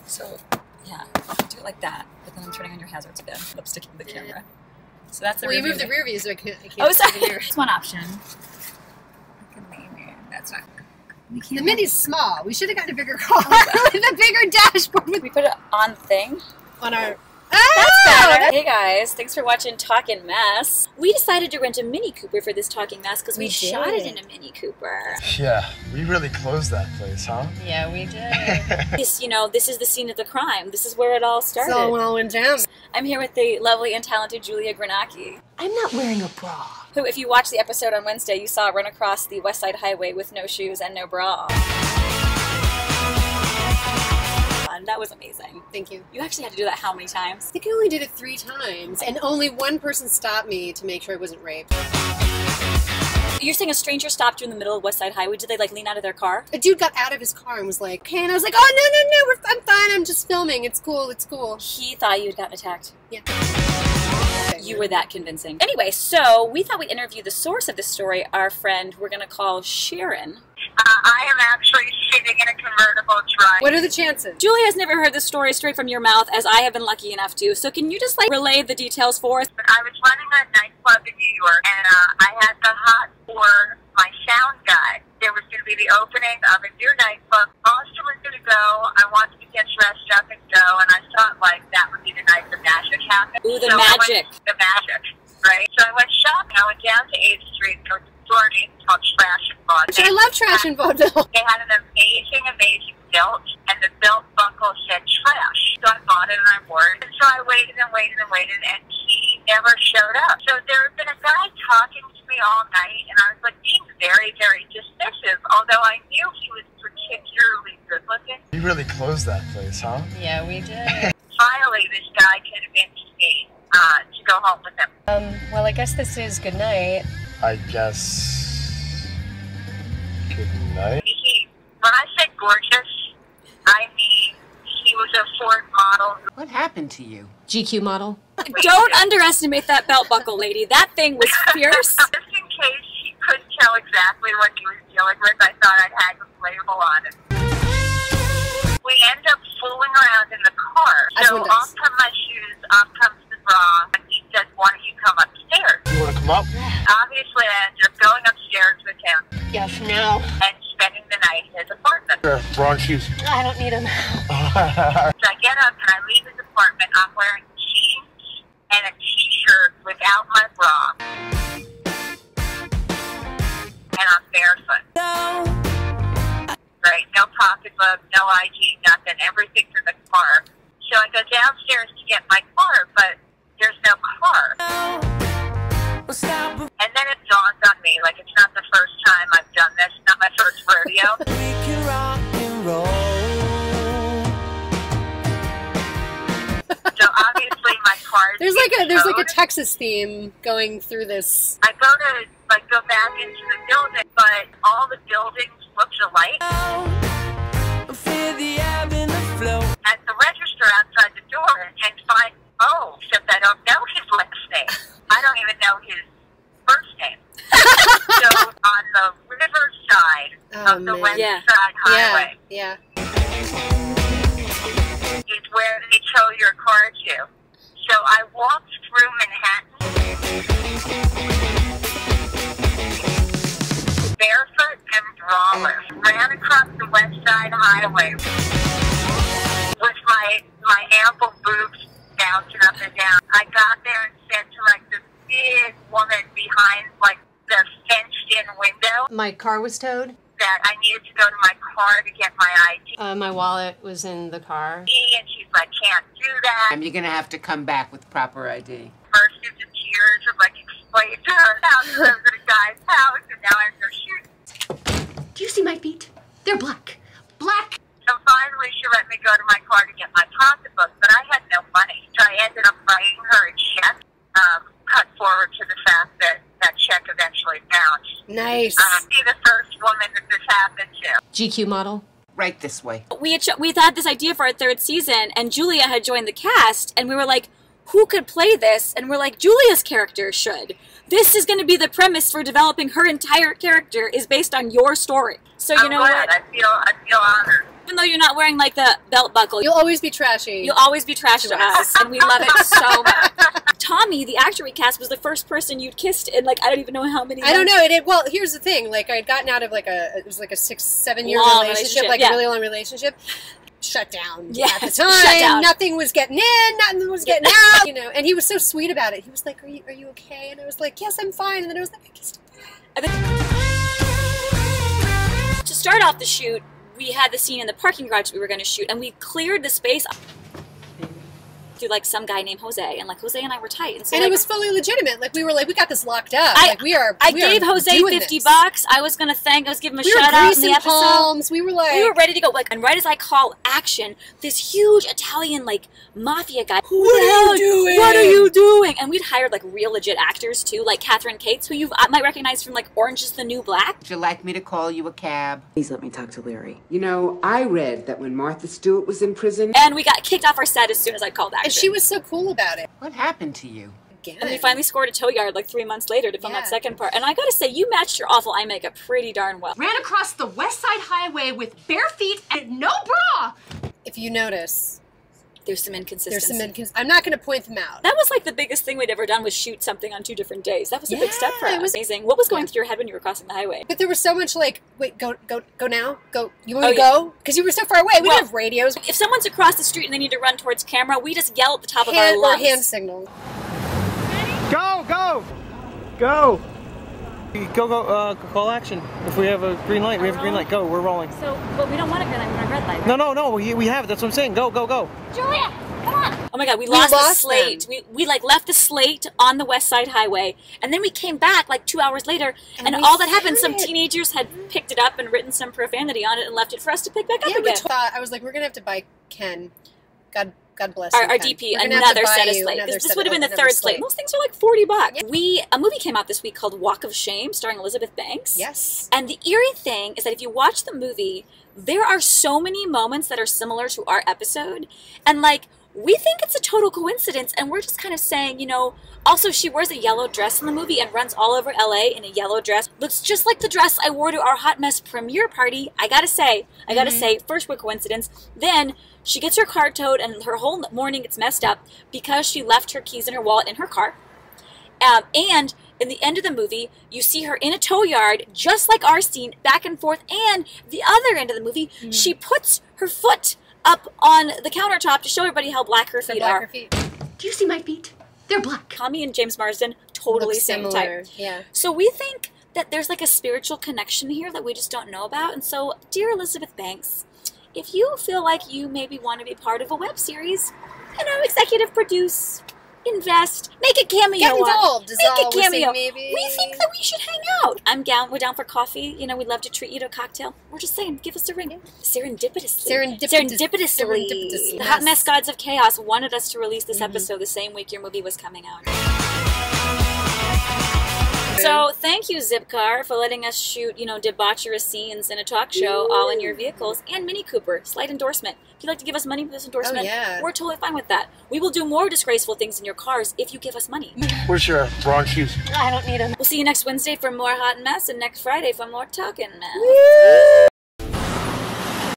So, yeah, do it like that. But then I'm turning on your hazards again. Lipstick in the camera. So that's the Well, you review. moved the rear view, so I can't. Oh, sorry. That's one option. That's not. The Mini's small. We should have gotten a bigger car with a bigger dashboard. We put it on thing. On our. That's better. Hey guys, thanks for watching Talkin' Mess. We decided to rent a Mini Cooper for this Talking Mess because we shot it in a Mini Cooper. Yeah, we really closed that place, huh? Yeah, we did. This, this is the scene of the crime. This is where it all started. So well went down. I'm here with the lovely and talented Julia Granacki, I'm not wearing a bra. who, if you watched the episode on Wednesday, you saw run across the West Side Highway with no shoes and no bra. And that was amazing. Thank you. You actually had to do that how many times? I think I only did it 3 times, and only one person stopped me to make sure I wasn't raped. You're saying a stranger stopped you in the middle of West Side Highway? Did they lean out of their car? A dude got out of his car and was like, "Okay," and I was like, "Oh no, I'm fine. I'm just filming. It's cool. It's cool." He thought you had gotten attacked. Yeah. You were that convincing. Anyway, so we thought we'd interview the source of this story, our friend we're going to call Sharon. I am actually sitting in a convertible truck. What are the chances? Julia has never heard the story straight from your mouth, as I have been lucky enough to. So can you just relay the details for us? I was running a nightclub in New York, and I had the hot for my sound guy. There was going to be the opening of a new nightclub. Austin was going to go. I wanted to get dressed up and go, and I thought, that would be the night the magic happened. Ooh, the magic. The magic, right? So I went shopping. I went down to 8th Street. There was a store called Trash and Vaudeville. I love Trash and Vaudeville. They had an amazing belt, and the belt buckle said trash. So I bought it and I wore it. And so I waited, and he never showed up. So there had been a guy talking to me all night, and I was being very, very dismissive, although I knew he was particularly good looking. We really closed that place, huh? Yeah, we did. Finally, this guy convinced me to go home with him. Well, I guess this is good night. I guess. Good night. When I said gorgeous, I mean he was a Ford model. What happened to you? GQ model. Don't underestimate that belt buckle, lady. That thing was fierce. Just in case he couldn't tell exactly what he was dealing with, I thought I'd hang a label on it. We end up fooling around in the car. So off come my shoes, off comes the bra, and he says, "Why don't you come upstairs?" You want to come up? Obviously, I ended up going upstairs with him. Yes, no. And spending the night in his apartment. Sure, bra and shoes. I don't need them. So I get up and I leave his apartment. I'm wearing jeans and a t-shirt without my bra. And I'm barefoot. Right, no pocketbook, no ID, nothing. Everything's in the car. So I go downstairs to get my car, but there's no car. And then it dawns on me, it's not the first time I've done this, not my first rodeo. So obviously my car is There's like a Texas theme going through this. I go to go back into the building, but all the buildings look alike. At the register outside the door and find, except I don't know his last name. I don't even know his first name. So on the riverside of the West Side Highway Yeah. is where they tow your car to. So I walked through Manhattan, barefoot and braless, ran across the West Side Highway with my ample boobs bouncing up and down. I got there and said to the big woman behind the fenced-in window My car was towed. that I needed to go to my car to get my ID. My wallet was in the car. And she's like, "Can't do that." You're gonna have to come back with proper ID. Burst into tears and explained to her how to go to the guy's house, and now I have to shoot. Do you see my feet? They're black. Black! So finally she let me go to my car to get my pocketbook, but I had no money. So I ended up writing her a check, cut forward to the fact that that check eventually bounced. Nice. Be the first woman that this happened to. GQ model. Right this way. We'd had this idea for our 3rd season, and Julia had joined the cast, and we were like, who could play this? And we're like, Julia's character should. This is going to be the premise for developing her entire character is based on your story. So you know glad. what? I feel honored. Even though you're not wearing like the belt buckle, You'll always be trashy. you'll always be trash to us, and we love it so much. Tommy, the actor we cast, was the first person you'd kissed in like I don't even know how many. I don't months. know. Well, here's the thing. Like, I had gotten out of like it was like a 6-7 year Long relationship, like yeah. a really long relationship. Shut down Yeah, at the shut time. down. Nothing was getting in. Nothing was getting out. You know, and he was so sweet about it. He was like, "Are you okay?" And I was like, "Yes, I'm fine." And then I was like, "I kissed him." And then, to start off the shoot, we had the scene in the parking garage we were going to shoot, and we cleared the space through like some guy named Jose, and like Jose and I were tight, and so And like, it was fully legitimate. Like, we were like, we got this locked up. I Like, we are. I we are gave Jose doing $50. this. I was gonna give him a We were shout out in greasing the episode. palms. We were like, We were ready to go. Like, and right as I call action, this huge Italian like mafia guy. What are you doing? What are you doing? And we'd hired like real legit actors too, like Catherine Cates, who you might recognize from like Orange Is the New Black. Would you like me to call you a cab? Please let me talk to Larry. You know, I read that when Martha Stewart was in prison. And we got kicked off our set as soon as I called action. and she was so cool about it. What happened to you? Again. And we finally scored a tow yard like 3 months later to film that Yeah. second part. And I gotta say, you matched your awful eye makeup pretty darn well. Ran across the West Side Highway with bare feet and no bra. If you notice, There's some there's inconsistency. some. I'm not going to point them out. That was like the biggest thing we'd ever done was shoot something on 2 different days. That was a big step for Yeah, us. it was- Amazing. What was going through your head when you were crossing the highway? But there was so much like, wait, go now, go. You want Oh, to yeah. go? Because you were so far away. We Well, didn't have radios. If someone's across the street and they need to run towards camera, we just yell at the top of our Hand, or lungs. hand signal. Go, go, go. Go, call action. If we have a green light, we have a green light. Go, we're rolling. So, but we don't want a green light, we want a red light. No, we have it. That's what I'm saying. Go, go, go. Julia, come on. Oh my God, we lost the lost slate. them. We like left the slate on the West Side Highway, and then we came back like 2 hours later, and we all that happened, some found it. teenagers had picked it up and written some profanity on it and left it for us to pick back up Yeah, we again. thought, I was like, we're going to have to buy Ken. God bless Our you, Ken. DP, We're gonna have to another buy set of you slate. another This set would have been of- the another third slate. And those things are like $40. A movie came out this week called Walk of Shame, starring Elizabeth Banks. Yes. And the eerie thing is that if you watch the movie, there are so many moments that are similar to our episode. And like, we think it's a total coincidence, and we're just kind of saying, you know, also she wears a yellow dress in the movie and runs all over LA in a yellow dress. Looks just like the dress I wore to our Hot Mess premiere party. I gotta say, first we're coincidence. Then she gets her car towed and her whole morning gets messed up because she left her keys and her wallet in her car. And in the end of the movie, you see her in a tow yard, just like our scene, back and forth. And the other end of the movie, she puts her foot up on the countertop to show everybody how black her feet are. Do you see my feet? They're black. Tommy and James Marsden, totally Look same similar. type. Yeah. So we think that there's like a spiritual connection here that we just don't know about. And so, dear Elizabeth Banks, if you feel like you maybe want to be part of a web series, you know, executive produce, invest, make a cameo. Get involved. Is Make all a we're saying, cameo. maybe. We think that we should hang out. We're down for coffee. You know, we'd love to treat you to a cocktail. We're just saying, give us a ring. Serendipitously. Serendipitously. The Hot Mess Gods of Chaos wanted us to release this episode the same week your movie was coming out. So thank you, Zipcar, for letting us shoot, you know, debaucherous scenes in a talk show, all in your vehicles, and Mini Cooper, slight endorsement. If you'd like to give us money for this endorsement, yeah. we're totally fine with that. We will do more disgraceful things in your cars if you give us money. Where's your wrong shoes? I don't need them. We'll see you next Wednesday for more Hot Mess, and next Friday for more Talking Mess.